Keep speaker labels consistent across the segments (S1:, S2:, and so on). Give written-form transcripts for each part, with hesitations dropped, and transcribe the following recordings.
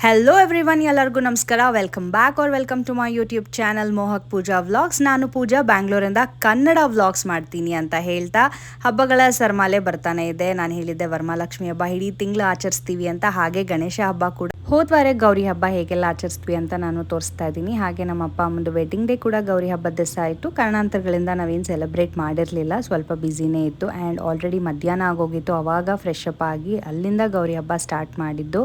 S1: Hello everyone, ಎಲ್ಲರಿಗೂ ನಮಸ್ಕಾರ. Welcome back or welcome to my YouTube channel Mohak Pooja vlogs. ನಾನು Pooja ಬ್ಯಾಂಗ್ಳೂರಿಂದ Kannada vlogs ಮಾಡ್ತೀನಿ ಅಂತ ಹೇಳ್ತಾ, ಹಬ್ಬಗಳ ಸರ್ಮಾಲೆ ಬರ್ತಾನೆ ಇದೆ. ನಾನು ಹೇಳಿದ್ದೆ ವರಮಹಾಲಕ್ಷ್ಮಿ ಹಬ್ಬ ಇಡೀ ತಿಂಗಳು ಆಚರಿಸ್ತೀವಿ ಅಂತ, ಹಾಗೆ ಗಣೇಶ ಹಬ್ಬ ಕೂಡ ಹೋದ್ವಾರ ಗೌರಿ ಹಬ್ಬ ಹೇಗೆಲ್ಲ ಆಚರಿಸ್ತೀವಿ ಅಂತ ನಾನು ತೋರಿಸ್ತಾ ಇದ್ದೀನಿ. ಹಾಗೆ ನಮ್ಮ ಅಪ್ಪ ಅಮ್ಮಂದು ವೆಡ್ಡಿಂಗ್ ಡೇ ಕೂಡ ಗೌರಿ ಹಬ್ಬದ ದಿವಸ ಆಯಿತು. ಕಾರಣಾಂತರಗಳಿಂದ ನಾವೇನು ಸೆಲೆಬ್ರೇಟ್ ಮಾಡಿರಲಿಲ್ಲ, ಸ್ವಲ್ಪ ಬ್ಯುಸಿನೇ ಇತ್ತು. ಆ್ಯಂಡ್ ಆಲ್ರೆಡಿ ಮಧ್ಯಾಹ್ನ ಆಗೋಗಿತ್ತು. ಆವಾಗ ಫ್ರೆಶ್ ಅಪ್ ಆಗಿ ಅಲ್ಲಿಂದ ಗೌರಿ ಹಬ್ಬ ಸ್ಟಾರ್ಟ್ ಮಾಡಿದ್ದು.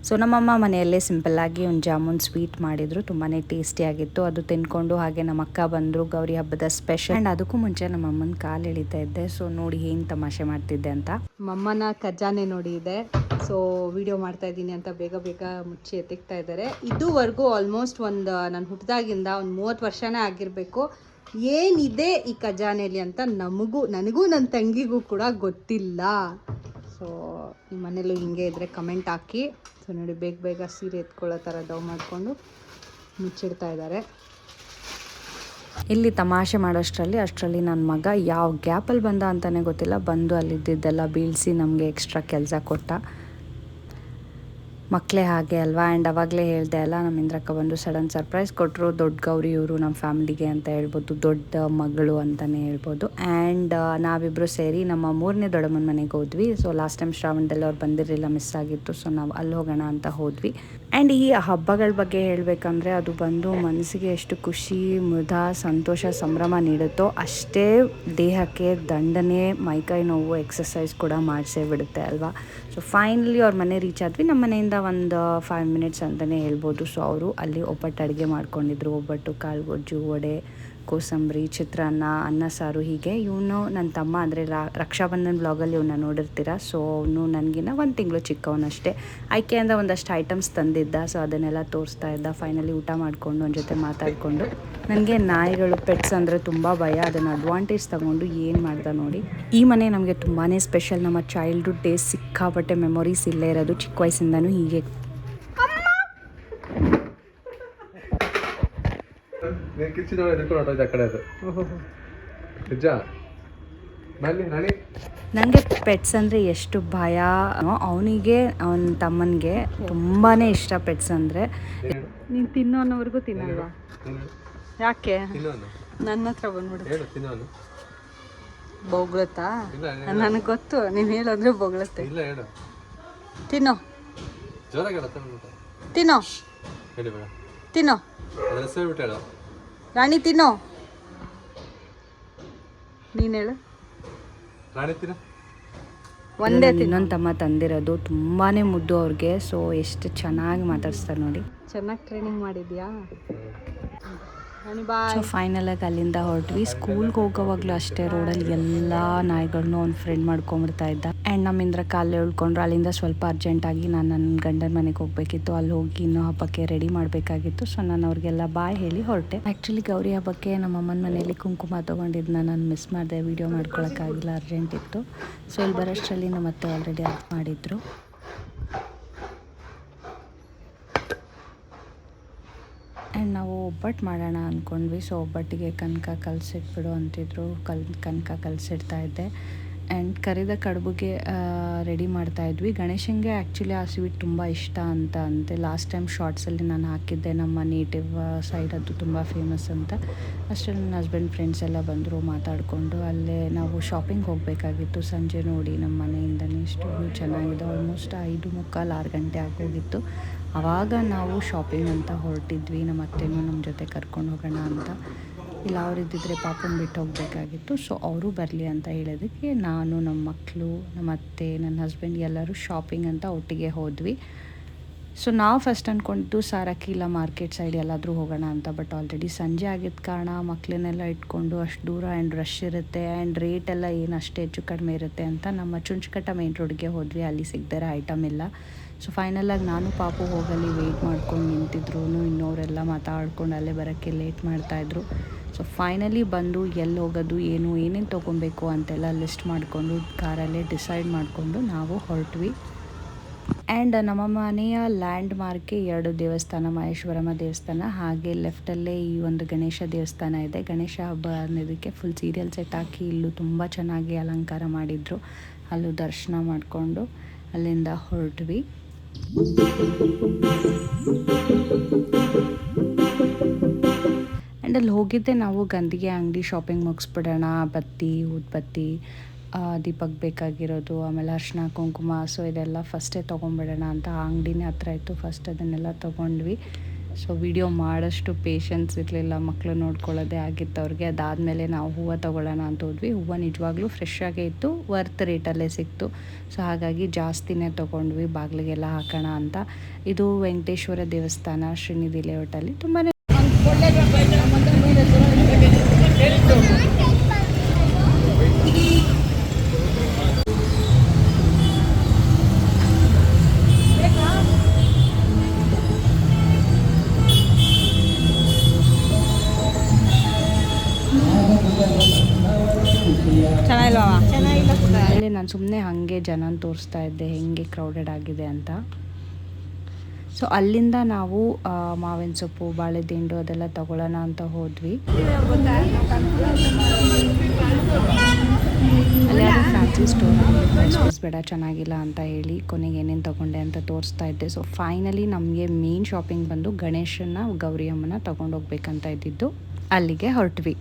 S1: ಸೊ ನಮ್ಮಮ್ಮ ಮನೆಯಲ್ಲೇ ಸಿಂಪಲ್ಲಾಗಿ ಒಂದು ಜಾಮೂನ್ ಸ್ವೀಟ್ ಮಾಡಿದರು, ತುಂಬಾ ಟೇಸ್ಟಿಯಾಗಿತ್ತು. ಅದು ತಿನ್ಕೊಂಡು ಹಾಗೆ ನಮ್ಮ ಅಕ್ಕ ಬಂದರು, ಗೌರಿ ಹಬ್ಬದ ಸ್ಪೆಷಲ್. ಆ್ಯಂಡ್ ಅದಕ್ಕೂ ಮುಂಚೆ ನಮ್ಮ ಅಮ್ಮನ ಕಾಲು ಎಳಿತಾ ಇದ್ದೆ. ಸೊ ನೋಡಿ ಹೆಂಗೆ ತಮಾಷೆ ಮಾಡ್ತಿದ್ದೆ ಅಂತ. ಮಮ್ಮನ ಖಜಾನೆ ನೋಡಿ ಇದೆ. ಸೊ ವಿಡಿಯೋ ಮಾಡ್ತಾ ಇದ್ದೀನಿ ಅಂತ ಬೇಗ ಬೇಗ ಮುಚ್ಚಿ ಎತ್ತಿಕ್ತಾ ಇದ್ದಾರೆ. ಇದುವರೆಗೂ ಆಲ್ಮೋಸ್ಟ್ ನಾನು ಹುಟ್ಟಿದಾಗಿಂದ ಒಂದು 30 ವರ್ಷನೇ ಆಗಿರಬೇಕು, ಏನಿದೆ ಈ ಖಜಾನೆಯಲ್ಲಿ ಅಂತ ನನಗೂ ನನ್ನ ತಂಗಿಗೂ ಕೂಡ ಗೊತ್ತಿಲ್ಲ. ಸೊ ನಿಮ್ಮ ಮನೇಲೂ ಹಿಂಗೆ ಇದ್ದರೆ ಕಮೆಂಟ್ ಹಾಕಿ. ಸೊ ನೋಡಿ ಬೇಗ ಬೇಗ ಸೀರೆ ಎತ್ಕೊಳ್ಳೋ ಥರ ಡವ್ ಮಾಡಿಕೊಂಡು ಮುಚ್ಚಿಡ್ತಾ ಇದ್ದಾರೆ. ಇಲ್ಲಿ ತಮಾಷೆ ಅಷ್ಟರಲ್ಲಿ ನನ್ನ ಮಗ ಯಾವ ಗ್ಯಾಪಲ್ಲಿ ಬಂದ ಅಂತಲೇ ಗೊತ್ತಿಲ್ಲ, ಬಂದು ಅಲ್ಲಿದ್ದೆಲ್ಲ ಬೀಳಿಸಿ ನಮಗೆ ಎಕ್ಸ್ಟ್ರಾ ಕೆಲಸ ಕೊಟ್ಟ. ಮಕ್ಕಳೇ ಹಾಗೆ ಅಲ್ವಾ. ಆ್ಯಂಡ್ ಅವಾಗಲೇ ಹೇಳಿದೆ ಅಲ್ಲ, ನಮ್ಮ ಇಂದ್ರಕ್ಕ ಬಂದು ಸಡನ್ ಸರ್ಪ್ರೈಸ್ ಕೊಟ್ಟರು. ದೊಡ್ಡ ಗೌರಿ ಇವರು ನಮ್ಮ ಫ್ಯಾಮಿಲಿಗೆ ಅಂತ ಹೇಳ್ಬೋದು, ದೊಡ್ಡ ಮಗಳು ಅಂತಲೇ ಹೇಳ್ಬೋದು. ಆ್ಯಂಡ್ ನಾವಿಬ್ಬರು ಸೇರಿ ನಮ್ಮ 3ನೇ ದೊಡ್ಡಮ್ಮನ ಮನೆಗೆ ಹೋದ್ವಿ. ಸೊ ಲಾಸ್ಟ್ ಟೈಮ್ ಶ್ರಾವಣದಲ್ಲಿ ಅವ್ರು ಬಂದಿರಲಿಲ್ಲ, ಮಿಸ್ ಆಗಿತ್ತು. ಸೊ ನಾವು ಅಲ್ಲಿ ಹೋಗೋಣ ಅಂತ ಹೋದ್ವಿ. ಆ್ಯಂಡ್ ಈ ಹಬ್ಬಗಳ ಬಗ್ಗೆ ಹೇಳಬೇಕಂದ್ರೆ, ಅದು ಬಂದು ಮನಸ್ಸಿಗೆ ಎಷ್ಟು ಖುಷಿ, ಮುದ, ಸಂತೋಷ, ಸಂಭ್ರಮ ನೀಡುತ್ತೋ ಅಷ್ಟೇ ದೇಹಕ್ಕೆ ದಂಡನೆ, ಮೈಕೈ ನೋವು, ಎಕ್ಸಸೈಸ್ ಕೂಡ ಮಾಡಿಸೇ ಬಿಡುತ್ತೆ ಅಲ್ವಾ. ಸೊ ಫೈನಲಿ ಅವ್ರ ಮನೆ ರೀಚ್ ಆದ್ವಿ. ನಮ್ಮ ಮನೆಯಿಂದ ಒಂದು 5 ಮಿನಿಟ್ಸ್ ಅಂತಲೇ ಹೇಳ್ಬೋದು. ಸೊ ಅವರು ಅಲ್ಲಿ ಒಬ್ಬಟ್ಟು ಅಡುಗೆ ಮಾಡ್ಕೊಂಡಿದ್ರು. ಒಬ್ಬಟ್ಟು, ಕಾಳುಗೊಜ್ಜು, ವಡೆ, ಕೋಸಂಬರಿ, ಚಿತ್ರಾನ್ನ, ಅನ್ನ ಸಾರು. ಹೀಗೆ ಇವನು ನನ್ನ ತಮ್ಮ, ಅಂದರೆ ರಕ್ಷಾಬಂಧನ ಬ್ಲಾಗಲ್ಲಿ ಇವನ್ನ ನೋಡಿರ್ತೀರ. ಸೊ ಅವನು ನನಗಿನ್ನ 1 ತಿಂಗಳು ಚಿಕ್ಕವನಷ್ಟೇ. ಆಯ್ಕೆಯಿಂದ ಒಂದಷ್ಟು ಐಟಮ್ಸ್ ತಂದಿದ್ದ. ಸೊ ಅದನ್ನೆಲ್ಲ ತೋರಿಸ್ತಾ ಇದ್ದ. ಫೈನಲಿ ಊಟ ಮಾಡಿಕೊಂಡು ಅವನ ಜೊತೆ ಮಾತಾಡಿಕೊಂಡು, ನನಗೆ ನಾಯಿಗಳು, ಪೆಟ್ಸ್ ಅಂದರೆ ತುಂಬ ಭಯ. ಅದನ್ನು ಅಡ್ವಾಂಟೇಜ್ ತಗೊಂಡು ಏನು ಮಾಡ್ದ ನೋಡಿ. ಈ ಮನೆ ನಮಗೆ ತುಂಬಾ ಸ್ಪೆಷಲ್. ನಮ್ಮ ಚೈಲ್ಡ್ಹುಡ್ ಡೇಸ್ ಸಿಕ್ಕಾಪಟ್ಟೆ ಮೆಮೊರೀಸ್ ಇಲ್ಲೇ ಇರೋದು. ಚಿಕ್ಕ ವಯಸ್ಸಿಂದನೂ ಹೀಗೆ ನನಗೆ ಪೆಟ್ಸ್ ಅಂದರೆ ಎಷ್ಟು ಭಯ. ಅವನಿಗೆ, ಅವನ ತಮ್ಮನಿಗೆ ತುಂಬಾ ಇಷ್ಟ ಪೆಟ್ಸ್ ಅಂದರೆ. ನೀನು ತಿನ್ನೋನವರೆಗೂ ತಿನ್ನಲ್ವಾ? ಯಾಕೆ ನನ್ನ ಹತ್ರ ಬಂದ್ಬಿಡು? ಬೊಗಳುತ್ತಾ? ನನಗೆ ಗೊತ್ತು, ನೀನು ಹೇಳೋದ್ರೆ ಬೊಗಳುತ್ತೆ. ತಿನ್ನೋ ತಿನ್ನೋ ತಿನ್ನೋ ರಾಣಿ, ತಿನ್ನೋ. ನೀನು ಹೇಳು. ಒಂದೇ ಇನ್ನೊಂದು ತಮ್ಮ ತಂದಿರೋದು, ತುಂಬಾ ಮುದ್ದು ಅವ್ರಿಗೆ. ಸೊ ಎಷ್ಟು ಚೆನ್ನಾಗಿ ಮಾತಾಡ್ಸ್ತಾರೆ ನೋಡಿ. ಚೆನ್ನಾಗಿ ಟ್ರೈನಿಂಗ್ ಮಾಡಿದ್ಯಾ? ಸೊ ಫೈನಲಾಗಿ ಅಲ್ಲಿಂದ ಹೊರಟ್ವಿ. ಸ್ಕೂಲ್ಗೆ ಹೋಗೋವಾಗಲೂ ಅಷ್ಟೇ, ರೋಡಲ್ಲಿ ಎಲ್ಲ ನಾಯಿಗಳನ್ನೂ ಅವ್ನು ಫ್ರೆಂಡ್ ಮಾಡ್ಕೊಂಬಿಡ್ತಾ ಇದ್ದ. ಆ್ಯಂಡ್ ನಮ್ಮ ಇಂದ್ರ ಕಾಲೇ ಉಳ್ಕೊಂಡ್ರು. ಅಲ್ಲಿಂದ ಸ್ವಲ್ಪ ಅರ್ಜೆಂಟಾಗಿ ನಾನು ನನ್ನ ಗಂಡನ ಮನೆಗೆ ಹೋಗಬೇಕಿತ್ತು. ಅಲ್ಲಿ ಹೋಗಿ ಇನ್ನೂ ಹಬ್ಬಕ್ಕೆ ರೆಡಿ ಮಾಡಬೇಕಾಗಿತ್ತು. ಸೊ ನಾನು ಅವ್ರಿಗೆಲ್ಲ ಬಾಯ್ ಹೇಳಿ ಹೊರಟೆ. ಆ್ಯಕ್ಚುಲಿ ಗೌರಿ ಹಬ್ಬಕ್ಕೆ ನಮ್ಮ ಅಮ್ಮನ ಮನೇಲಿ ಕುಂಕುಮ ತೊಗೊಂಡಿದ್ದನ್ನ ನಾನು ಮಿಸ್ ಮಾಡಿದೆ. ವೀಡಿಯೋ ಮಾಡ್ಕೊಳಕ್ಕಾಗಿಲ್ಲ, ಅರ್ಜೆಂಟ್ ಇತ್ತು. ಸೊ ಇಲ್ಲಿ ಬರೋಷ್ಟರಲ್ಲಿ ನಮ್ಮ ಅತ್ತೆ ಆಲ್ರೆಡಿ ಅರ್ಥ ಮಾಡಿದ್ರು. ಆ್ಯಂಡ್ ನಾವು ಒಬ್ಬಟ್ಟು ಮಾಡೋಣ ಅಂದ್ಕೊಂಡ್ವಿ. ಸೊ ಒಬ್ಬಟ್ಟಿಗೆ ಕನಕ ಕಲಸಿಟ್ಬಿಡು ಅಂತಿದ್ರು. ಕನಕ ಕಲಸಿಡ್ತಾ ಇದ್ದೆ. ಆ್ಯಂಡ್ ಕರಿದ ಕಡುಬಿಗೆ ರೆಡಿ ಮಾಡ್ತಾಯಿದ್ವಿ. ಗಣೇಶನಿಗೆ ಆ್ಯಕ್ಚುಲಿ ಆ ಸ್ವೀಟ್ ತುಂಬ ಇಷ್ಟ ಅಂತೆ. ಲಾಸ್ಟ್ ಟೈಮ್ ಶಾರ್ಟ್ಸಲ್ಲಿ ನಾನು ಹಾಕಿದ್ದೆ, ನಮ್ಮ ನೇಟಿವ್ ಸೈಡ್ ಅದು ತುಂಬ ಫೇಮಸ್ ಅಂತ. ಅಷ್ಟರಲ್ಲಿ ನನ್ನ ಹಸ್ಬೆಂಡ್ ಫ್ರೆಂಡ್ಸ್ ಎಲ್ಲ ಬಂದರು, ಮಾತಾಡಿಕೊಂಡು ಅಲ್ಲೇ ನಾವು ಶಾಪಿಂಗ್ ಹೋಗಬೇಕಾಗಿತ್ತು. ಸಂಜೆ ನೋಡಿ ನಮ್ಮ ಮನೆಯಿಂದನೇ ಎಷ್ಟು ಚೆನ್ನಾಗಿದೆ. ಆಲ್ಮೋಸ್ಟ್ 5:45, 6 ಗಂಟೆ ಆಗೋಗಿತ್ತು. ಆವಾಗ ನಾವು ಶಾಪಿಂಗ್ ಅಂತ ಹೊರಟಿದ್ವಿ. ನಮ್ಮ ಅತ್ತೆನೂ ನಮ್ಮ ಜೊತೆ ಕರ್ಕೊಂಡು ಹೋಗೋಣ ಅಂತ. ಇಲ್ಲ ಅವರಿದ್ದಿದ್ರೆ ಪಾಪನ ಬಿಟ್ಟು ಹೋಗಬೇಕಾಗಿತ್ತು. ಸೊ ಅವರು ಬರಲಿ ಅಂತ ಹೇಳೋದಕ್ಕೆ ನಾನು, ನಮ್ಮ ಮಕ್ಕಳು, ನಮ್ಮ ಅತ್ತೆ, ನನ್ನ ಹಸ್ಬೆಂಡ್ ಎಲ್ಲರೂ ಶಾಪಿಂಗ್ ಅಂತ ಒಟ್ಟಿಗೆ ಹೋದ್ವಿ. ಸೊ ನಾವು ಫಸ್ಟ್ ಅಂದ್ಕೊಂಡಿದ್ದು ಸಾರಕ್ಕಿ ಇಲ್ಲ ಮಾರ್ಕೆಟ್ ಸೈಡ್ ಎಲ್ಲಾದರೂ ಹೋಗೋಣ ಅಂತ. ಬಟ್ ಆಲ್ರೆಡಿ ಸಂಜೆ ಆಗಿದ್ದ ಕಾರಣ ಮಕ್ಕಳನ್ನೆಲ್ಲ ಇಟ್ಕೊಂಡು ಅಷ್ಟು ದೂರ ಆ್ಯಂಡ್ ರಶ್ ಇರುತ್ತೆ. ಆ್ಯಂಡ್ ರೇಟ್ ಎಲ್ಲ ಏನು ಅಷ್ಟು ಹೆಚ್ಚು ಕಡಿಮೆ ಇರುತ್ತೆ ಅಂತ ನಮ್ಮ ಚುಂಚಕಟ್ಟ ಮೇನ್ ರೋಡ್ಗೆ ಹೋದ್ವಿ. ಅಲ್ಲಿ ಸಿಗದಿರೋ ಐಟಮ್ ಇಲ್ಲ. ಸೊ ಫೈನಲಾಗಿ ನಾನು ಪಾಪು ಹೋಗಲಿ ವೆಯ್ಟ್ ಮಾಡ್ಕೊಂಡು ನಿಂತಿದ್ರು. ಇನ್ನೋರೆಲ್ಲ ಮಾತಾಡ್ಕೊಂಡು ಅಲ್ಲೇ ಬರೋಕ್ಕೆ ಲೇಟ್ ಮಾಡ್ತಾಯಿದ್ರು. ಸೊ ಫೈನಲಿ ಬಂದು ಎಲ್ಲಿ ಹೋಗೋದು, ಏನೇನು ತೊಗೊಬೇಕು ಅಂತೆಲ್ಲ ಲಿಸ್ಟ್ ಮಾಡಿಕೊಂಡು ಕಾರಲ್ಲೇ ಡಿಸೈಡ್ ಮಾಡಿಕೊಂಡು ನಾವು ಹೊರಟ್ವಿ. ಆ್ಯಂಡ್ ನಮ್ಮ ಮನೆಯ ಲ್ಯಾಂಡ್ ಮಾರ್ಕೆ 2 ದೇವಸ್ಥಾನ, ಮಹೇಶ್ವರಮ್ಮ ದೇವಸ್ಥಾನ, ಹಾಗೆ ಲೆಫ್ಟಲ್ಲೇ ಈ ಒಂದು ಗಣೇಶ ದೇವಸ್ಥಾನ ಇದೆ. ಗಣೇಶ ಹಬ್ಬ ಅನ್ನೋದಕ್ಕೆ ಫುಲ್ ಸೀರಿಯಲ್ ಸೆಟ್ ಹಾಕಿ ಇಲ್ಲೂ ತುಂಬ ಚೆನ್ನಾಗಿ ಅಲಂಕಾರ ಮಾಡಿದರು. ಅಲ್ಲೂ ದರ್ಶನ ಮಾಡಿಕೊಂಡು ಅಲ್ಲಿಂದ ಹೊರಟ್ವಿ. ಆ್ಯಂಡ್ ಅಲ್ಲಿ ಹೋಗಿದ್ದೆ ನಾವು ಗಂಧಿಗೆ ಅಂಗಡಿ ಶಾಪಿಂಗ್ ಮುಗಿಸ್ಬಿಡೋಣ, ಬತ್ತಿ ಊದ್ಬತ್ತಿ ದೀಪಕ್ಕೆ ಬೇಕಾಗಿರೋದು, ಆಮೇಲೆ ಅರಿಶಿನ ಕುಂಕುಮ, ಸೊ ಇದೆಲ್ಲ ಫಸ್ಟೇ ತೊಗೊಂಬಿಡೋಣ ಅಂತ ಆ ಅಂಗಡಿನೇ ಹತ್ರ ಇತ್ತು. ಫಸ್ಟ್ ಅದನ್ನೆಲ್ಲ ತೊಗೊಂಡ್ವಿ. ಸೊ ವಿಡಿಯೋ ಮಾಡೋಷ್ಟು ಪೇಷನ್ಸ್ ಇರಲಿಲ್ಲ, ಮಕ್ಕಳು ನೋಡ್ಕೊಳ್ಳೋದೇ ಆಗಿತ್ತು ಅವ್ರಿಗೆ. ಅದಾದಮೇಲೆ ನಾವು ಹೂವು ತೊಗೊಳ್ಳೋಣ ಅಂತ ಹೋದ್ವಿ. ಹೂವು ನಿಜವಾಗ್ಲೂ ಫ್ರೆಶ್ ಆಗೇ ಇತ್ತು, ವರ್ತ್ ರೇಟಲ್ಲೇ ಸಿಕ್ತು. ಸೊ ಹಾಗಾಗಿ ಜಾಸ್ತಿನೇ ತೊಗೊಂಡ್ವಿ, ಬಾಗಿಲಿಗೆಲ್ಲ ಹಾಕೋಣ ಅಂತ. ಇದು ವೆಂಕಟೇಶ್ವರ ದೇವಸ್ಥಾನ, ಶ್ರೀನಿಧಿ ಲೇಔಟಲ್ಲಿ. ತುಂಬಾ ಆಮೇಲೆ ನಾನು ಸುಮ್ಮನೆ ಹಾಗೆ ಜನನ ತೋರಿಸ್ತಾ ಇದ್ದೆ ಹೆಂಗೆ ಕ್ರೌಡೆಡ್ ಆಗಿದೆ ಅಂತ. ಸೊ ಅಲ್ಲಿಂದ ನಾವು ಮಾವಿನ ಸೊಪ್ಪು, ಬಾಳೆದಿಂಡು ಅದೆಲ್ಲ ತಗೊಳ್ಳೋಣ ಅಂತ ಹೋದ್ವಿ. ಅಲ್ಲಿ ಯಾವುದೋ ಫ್ಯಾನ್ಸಿ ಸ್ಟೋರ್ ಬೇಡ ಚೆನ್ನಾಗಿಲ್ಲ ಅಂತ ಹೇಳಿ ಕೊನೆಗೆ ಏನೇನು ತೊಗೊಂಡೆ ಅಂತ ತೋರಿಸ್ತಾ ಇದ್ದೆ. ಸೊ ಫೈನಲಿ ನಮಗೆ ಮೇನ್ ಶಾಪಿಂಗ್ ಬಂದು ಗಣೇಶನ, ಗೌರಿ ಅಮ್ಮನ ತೊಗೊಂಡೋಗ್ಬೇಕಂತ ಇದ್ದಿದ್ದು. ಅಲ್ಲಿಗೆ ಹೊರಟ್ವಿ.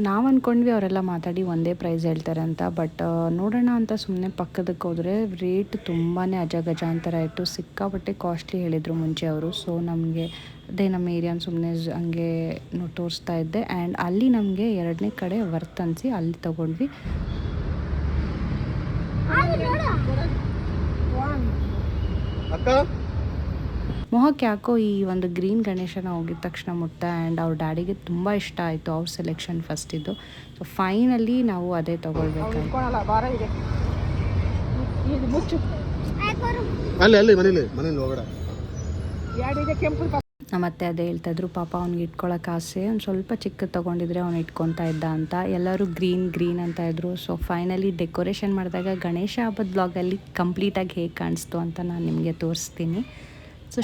S1: ನಾವು ಅಂದ್ಕೊಂಡ್ವಿ ಅವರೆಲ್ಲ ಮಾತಾಡಿ ಒಂದೇ ಪ್ರೈಸ್ ಹೇಳ್ತಾರೆ ಅಂತ. ಬಟ್ ನೋಡೋಣ ಅಂತ ಸುಮ್ಮನೆ ಪಕ್ಕದಕ್ಕೆ ಹೋದರೆ ರೇಟ್ ತುಂಬಾ ಅಜಗಜಾಂತರ ಇತ್ತು. ಸಿಕ್ಕಾಪಟ್ಟೆ ಕಾಸ್ಟ್ಲಿ ಹೇಳಿದರು ಮುಂಚೆ ಅವರು. ಸೊ ನಮಗೆ ಅದೇ ನಮ್ಮ ಏರಿಯಾನ ಸುಮ್ಮನೆ ಹಂಗೆ ತೋರಿಸ್ತಾ ಇದ್ದೆ. ಆ್ಯಂಡ್ ಅಲ್ಲಿ ನಮಗೆ ಎರಡನೇ ಕಡೆ ವರ್ತ್ ಅನಿಸಿ ಅಲ್ಲಿ ತೊಗೊಂಡ್ವಿ. ಮೊಹಕ್ಕೆ ಯಾಕೋ ಈ ಒಂದು ಗ್ರೀನ್ ಗಣೇಶನ ಹೋಗಿದ ತಕ್ಷಣ ಮುಟ್ಟ. ಆ್ಯಂಡ್ ಅವ್ರ ಡ್ಯಾಡಿಗೆ ತುಂಬ ಇಷ್ಟ ಆಯಿತು, ಅವ್ರ ಸೆಲೆಕ್ಷನ್ ಫಸ್ಟ್ ಇದು. ಸೊ ಫೈನಲಿ ನಾವು ಅದೇ ತೊಗೊಳ್ಬೇಕಾಯ್ತು. ಮತ್ತೆ ಅದೇ ಹೇಳ್ತಾಯಿದ್ರು, ಪಾಪ ಅವ್ನಿಗೆ ಇಟ್ಕೊಳ್ಳೋಕೆ ಆಸೆ, ಒಂದು ಸ್ವಲ್ಪ ಚಿಕ್ಕದು ತೊಗೊಂಡಿದ್ರೆ ಅವ್ನು ಇಟ್ಕೊತಾ ಇದ್ದ ಅಂತ. ಎಲ್ಲರೂ ಗ್ರೀನ್ ಅಂತ ಇದ್ರು. ಸೊ ಫೈನಲಿ ಡೆಕೋರೇಷನ್ ಮಾಡಿದಾಗ ಗಣೇಶ ಹಬ್ಬದ ಬ್ಲಾಗಲ್ಲಿ ಕಂಪ್ಲೀಟಾಗಿ ಹೇಗೆ ಕಾಣಿಸ್ತು ಅಂತ ನಾನು ನಿಮಗೆ ತೋರಿಸ್ತೀನಿ. ಸೊ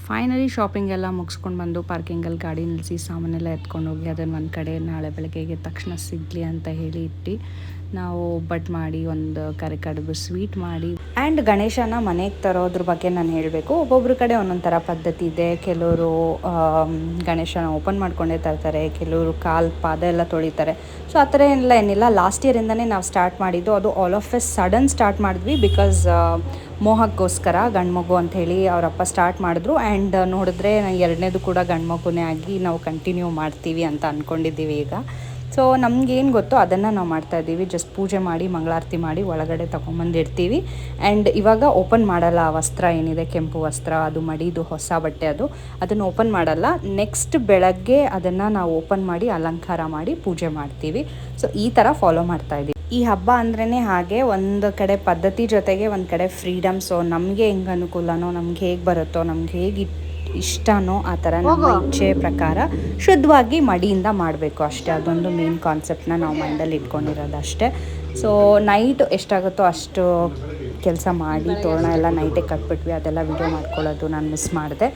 S1: ಫೈನಲಿ ಶಾಪಿಂಗ್ ಎಲ್ಲ ಮುಗಿಸ್ಕೊಂಡು ಬಂದು ಪಾರ್ಕಿಂಗಲ್ಲಿ ಗಾಡಿ ನಿಲ್ಲಿಸಿ ಸಾಮಾನೆಲ್ಲ ಎತ್ಕೊಂಡು ಹೋಗಿ ಅದನ್ನು ಒಂದು ಕಡೆ ನಾಳೆ ಬೆಳಗ್ಗೆಗೆ ತಕ್ಷಣ ಸಿಗಲಿ ಅಂತ ಹೇಳಿ ಇಟ್ಟು ನಾವು ಒಬ್ಬಟ್ಟು ಮಾಡಿ ಒಂದು ಕಡುಬು ಸ್ವೀಟ್ ಮಾಡಿ. ಆ್ಯಂಡ್ ಗಣೇಶನ ಮನೆಗೆ ತರೋದ್ರ ಬಗ್ಗೆ ನಾನು ಹೇಳಬೇಕು. ಒಬ್ಬೊಬ್ರ ಕಡೆ ಒಂದೊಂದು ಥರ ಪದ್ಧತಿ ಇದೆ. ಕೆಲವರು ಗಣೇಶನ ಓಪನ್ ಮಾಡ್ಕೊಂಡೇ ತರ್ತಾರೆ, ಕೆಲವರು ಕಾಲು ಪಾದ ಎಲ್ಲ ತೊಳಿತಾರೆ. ಸೊ ಆ ಥರ ಏನಿಲ್ಲ. ಲಾಸ್ಟ್ ಇಯರಿಂದನೇ ನಾವು ಸ್ಟಾರ್ಟ್ ಮಾಡಿದ್ದು. ಅದು all of A sudden start ಮಾಡಿದ್ವಿ. ಬಿಕಾಸ್ ಮೋಹಕ್ಕೋಸ್ಕರ ಗಂಡು ಮಗು ಅಂಥೇಳಿ ಅವರಪ್ಪ ಸ್ಟಾರ್ಟ್ ಮಾಡಿದ್ರು. ಆ್ಯಂಡ್ ನೋಡಿದ್ರೆ ಎರಡನೇದು ಕೂಡ ಗಂಡು ಮಗುನೇ ಆಗಿ ನಾವು ಕಂಟಿನ್ಯೂ ಮಾಡ್ತೀವಿ ಅಂತ ಅಂದ್ಕೊಂಡಿದ್ದೀವಿ ಈಗ. ಸೊ ನಮಗೇನು ಗೊತ್ತೋ ಅದನ್ನು ನಾವು ಮಾಡ್ತಾಯಿದ್ದೀವಿ. ಜಸ್ಟ್ ಪೂಜೆ ಮಾಡಿ ಮಂಗಳಾರತಿ ಮಾಡಿ ಒಳಗಡೆ ತೊಗೊಂಬಂದಿಡ್ತೀವಿ. ಆ್ಯಂಡ್ ಇವಾಗ ಓಪನ್ ಮಾಡಲ್ಲ ಆ ವಸ್ತ್ರ ಏನಿದೆ, ಕೆಂಪು ವಸ್ತ್ರ, ಅದು ಮಡಿದು ಹೊಸ ಬಟ್ಟೆ, ಅದನ್ನು ಓಪನ್ ಮಾಡಲ್ಲ. ನೆಕ್ಸ್ಟ್ ಬೆಳಗ್ಗೆ ಅದನ್ನು ನಾವು ಓಪನ್ ಮಾಡಿ ಅಲಂಕಾರ ಮಾಡಿ ಪೂಜೆ ಮಾಡ್ತೀವಿ. ಸೊ ಈ ಥರ ಫಾಲೋ ಮಾಡ್ತಾಯಿದ್ದೀವಿ. ಈ ಹಬ್ಬ ಅಂದ್ರೇ ಹಾಗೆ, ಒಂದು ಕಡೆ ಪದ್ಧತಿ ಜೊತೆಗೆ ಒಂದು ಕಡೆ ಫ್ರೀಡಮ್. ಸೊ ನಮಗೆ ಹೆಂಗೆ ಅನುಕೂಲನೋ, ನಮ್ಗೆ ಹೇಗೆ ಬರುತ್ತೋ, ನಮ್ಗೆ ಹೇಗೆ ಇಷ್ಟನೋ ಆ ಥರ ನಮ್ಮ ಇಚ್ಛೆ ಪ್ರಕಾರ ಶುದ್ಧವಾಗಿ ಮಡಿಯಿಂದ ಮಾಡಬೇಕು ಅಷ್ಟೇ. ಅದೊಂದು ಮೇನ್ ಕಾನ್ಸೆಪ್ಟನ್ನ ನಾವು ಮೈಂಡಲ್ಲಿ ಇಟ್ಕೊಂಡಿರೋದು ಅಷ್ಟೇ. ಸೊ ನೈಟ್ ಎಷ್ಟಾಗುತ್ತೋ ಅಷ್ಟು ಕೆಲಸ ಮಾಡಿ ತೋರಣ ಎಲ್ಲ ನೈಟೇ ಕಟ್ಬಿಟ್ವಿ. ಅದೆಲ್ಲ ವಿಡಿಯೋ ಮಾಡ್ಕೊಳ್ಳೋದು ನಾನು ಮಿಸ್ ಮಾಡಿದೆ.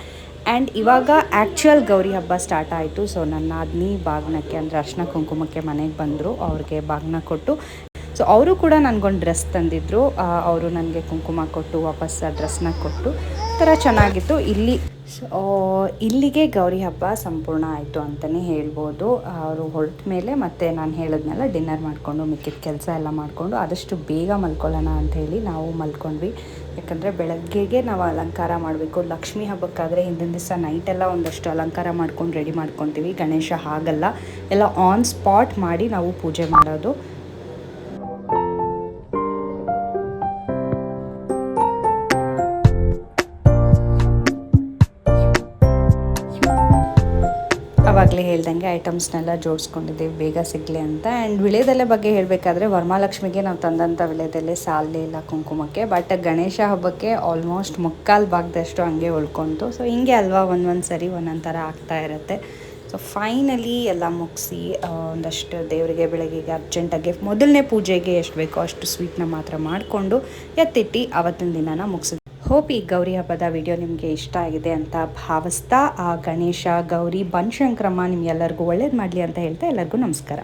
S1: ಆ್ಯಂಡ್ ಇವಾಗ ಆ್ಯಕ್ಚುಯಲ್ ಗೌರಿ ಹಬ್ಬ ಸ್ಟಾರ್ಟ್ ಆಯಿತು. ಸೊ ನನ್ನ ನಾದಿನಿ ಬಾಗ್ನಕ್ಕೆ ಅಂದರೆ ಅರ್ಶಿನ ಕುಂಕುಮಕ್ಕೆ ಮನೆಗೆ ಬಂದರು. ಅವ್ರಿಗೆ ಬಾಗ್ನ ಕೊಟ್ಟು, ಸೊ ಅವರು ಕೂಡ ನನಗೊಂದು ಡ್ರೆಸ್ ತಂದಿದ್ದರು. ಅವರು ನನಗೆ ಕುಂಕುಮ ಕೊಟ್ಟು ವಾಪಸ್ ಆ ಡ್ರೆಸ್ನ ಕೊಟ್ಟು ಥರ ಚೆನ್ನಾಗಿತ್ತು. ಇಲ್ಲಿಗೆ ಗೌರಿ ಹಬ್ಬ ಸಂಪೂರ್ಣ ಆಯಿತು ಅಂತಲೇ ಹೇಳ್ಬೋದು. ಅವರು ಹೊರಟ ಮೇಲೆ ಮತ್ತೆ ನಾನು ಹೇಳಿದ್ನೆಲ್ಲ ಡಿನ್ನರ್ ಮಾಡಿಕೊಂಡು ಮಿಕ್ಕಿದ ಕೆಲಸ ಎಲ್ಲ ಮಾಡಿಕೊಂಡು ಆದಷ್ಟು ಬೇಗ ಮಲ್ಕೊಳ್ಳೋಣ ಅಂಥೇಳಿ ನಾವು ಮಲ್ಕೊಂಡ್ವಿ. ಯಾಕಂದರೆ ಬೆಳಗ್ಗೆಗೆ ನಾವು ಅಲಂಕಾರ ಮಾಡಬೇಕು. ಲಕ್ಷ್ಮೀ ಹಬ್ಬಕ್ಕಾದರೆ ಹಿಂದಿನ ದಿವಸ ನೈಟೆಲ್ಲ ಒಂದಷ್ಟು ಅಲಂಕಾರ ಮಾಡ್ಕೊಂಡು ರೆಡಿ ಮಾಡ್ಕೊತೀವಿ. ಗಣೇಶ ಹಾಗಲ್ಲ, ಎಲ್ಲ ಆನ್ ಸ್ಪಾಟ್ ಮಾಡಿ ನಾವು ಪೂಜೆ ಮಾಡೋದು. ಅವಾಗ ಆಗಲೇ ಹೇಳ್ದಂಗೆ ಐಟಮ್ಸ್ನೆಲ್ಲ ಜೋಡಿಸ್ಕೊಂಡಿದ್ದೀವಿ ಬೇಗ ಸಿಗಲಿ ಅಂತ. ಆ್ಯಂಡ್ ವಿಳೆದೆಲೆ ಬಗ್ಗೆ ಹೇಳಬೇಕಾದ್ರೆ ವರಮಹಾಲಕ್ಷ್ಮಿಗೆ ನಾವು ತಂದಂಥ ವಿಳೆದೆಲೆ ಸಾಲೇ ಇಲ್ಲ ಕುಂಕುಮಕ್ಕೆ. ಬಟ್ ಗಣೇಶ ಹಬ್ಬಕ್ಕೆ ಆಲ್ಮೋಸ್ಟ್ ಮುಕ್ಕಾಲು ಭಾಗದಷ್ಟು ಹಂಗೆ ಉಳ್ಕೊಂತು. ಸೊ ಹಿಂಗೆ ಅಲ್ವಾ ಒಂದೊಂದು ಸರಿ ಒಂದೊಂದು ಥರ ಆಗ್ತಾ ಇರುತ್ತೆ. ಸೊ ಫೈನಲಿ ಎಲ್ಲ ಮುಗಿಸಿ ಒಂದಷ್ಟು ದೇವರಿಗೆ ಬೆಳಗ್ಗೆಗೆ ಅರ್ಜೆಂಟಾಗಿ ಮೊದಲನೇ ಪೂಜೆಗೆ ಎಷ್ಟು ಬೇಕೋ ಅಷ್ಟು ಸ್ವೀಟ್ನ ಮಾತ್ರ ಮಾಡಿಕೊಂಡು ಎತ್ತಿಟ್ಟು ಆವತ್ತಿನ ದಿನನ ಮುಗಿಸಿದ್ವಿ. ಹೋಪ್ ಈ ಗೌರಿ ಹಬ್ಬದ ವಿಡಿಯೋ ನಿಮಗೆ ಇಷ್ಟ ಆಗಿದೆ ಅಂತ ಭಾವಿಸ್ತಾ, ಆ ಗಣೇಶ ಗೌರಿ ಬನಶಂಕರಮ್ಮ ನಿಮ್ಗೆಲ್ಲರಿಗೂ ಒಳ್ಳೇದು ಮಾಡಲಿ ಅಂತ ಹೇಳ್ತಾ ಎಲ್ಲರಿಗೂ ನಮಸ್ಕಾರ.